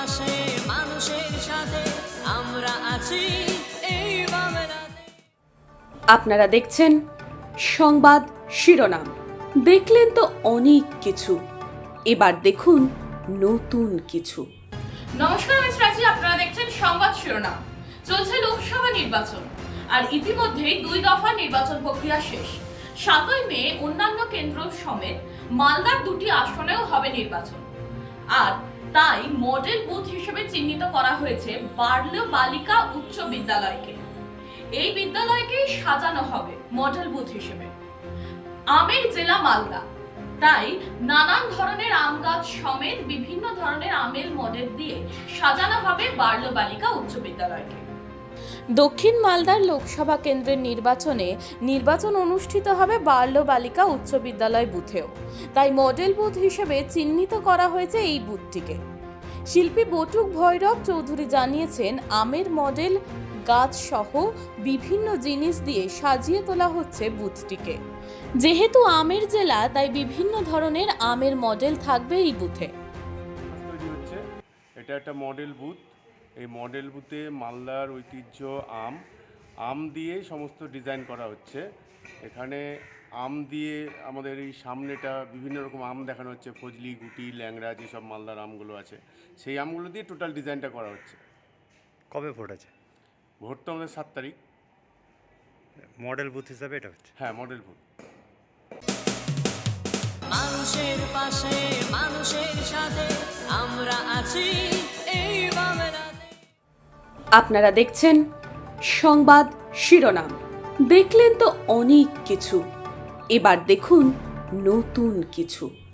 পাশে মানুষের সাথে আমরা আছি এই বাংলাতে। আপনারা দেখছেন সংবাদ শিরোনাম। দেখলেন তো অনেক কিছু, এবার দেখুন নতুন কিছু। নমস্কার, আমি শ্রাচি। আপনারা দেখছেন সংবাদ শিরোনাম। চলছে লোকসভা নির্বাচন, আর ইতিমধ্যেই 2 দফা নির্বাচন প্রক্রিয়া শেষ। 7ই মে অন্যান্য কেন্দ্র সমেত মালদার 2টি আসনেও হবে নির্বাচন, আর তাই মডেল বুথ হিসেবে চিহ্নিত করা হয়েছে বার্লো বালিকা উচ্চ বিদ্যালয়কে। এই বিদ্যালয়কে সাজানো হবে মডেল বুথ হিসেবে। আমের জেলা মালদা, তাই নানান ধরনের আম গাছ সমেত বিভিন্ন ধরনের আমের মডেল দিয়ে সাজানো হবে বার্লো বালিকা উচ্চ বিদ্যালয়কে। দক্ষিণ মালদার লোকসভা কেন্দ্রের নির্বাচন অনুষ্ঠিত হবে বার্লো বালিকা উচ্চ বিদ্যালয় বুথেও, তাই মডেল বুথ হিসেবে চিহ্নিত করা হয়েছে এই বুথটিকে। শিল্পী বটুক ভৈরব চৌধুরী জানিয়েছেন, আমের মডেল গাছ সহ বিভিন্ন জিনিস দিয়ে সাজিয়ে তোলা হচ্ছে বুথটিকে। যেহেতু আমের জেলা, তাই বিভিন্ন ধরনের আমের মডেল থাকবে এই বুথে। তৈরি হচ্ছে, এটা একটা মডেল বুথ। এই মডেল বুথে মালদার ঐতিহ্য আম দিয়ে সমস্ত ডিজাইন করা হচ্ছে। এখানে আম দিয়ে আমাদের এই সামনেটা বিভিন্ন রকম আম দেখানো হচ্ছে, ফজলি, গুটি, ল্যাংড়া, যেসব মালদার আমগুলো আছে সেই আমগুলো দিয়ে টোটাল ডিজাইনটা করা হচ্ছে। কবে ভোট আছে? ভোট তো আমাদের 7 তারিখ। মডেল বুথ হিসাবে এটা হচ্ছে। হ্যাঁ, মডেল বুথ। মানুষের পাশে মানুষের সাথে আমরা আছি এই বাংলাতে। আপনারা দেখছেন সংবাদ শিরোনাম। দেখলেন তো অনেক কিছু, এবার দেখুন নতুন কিছু।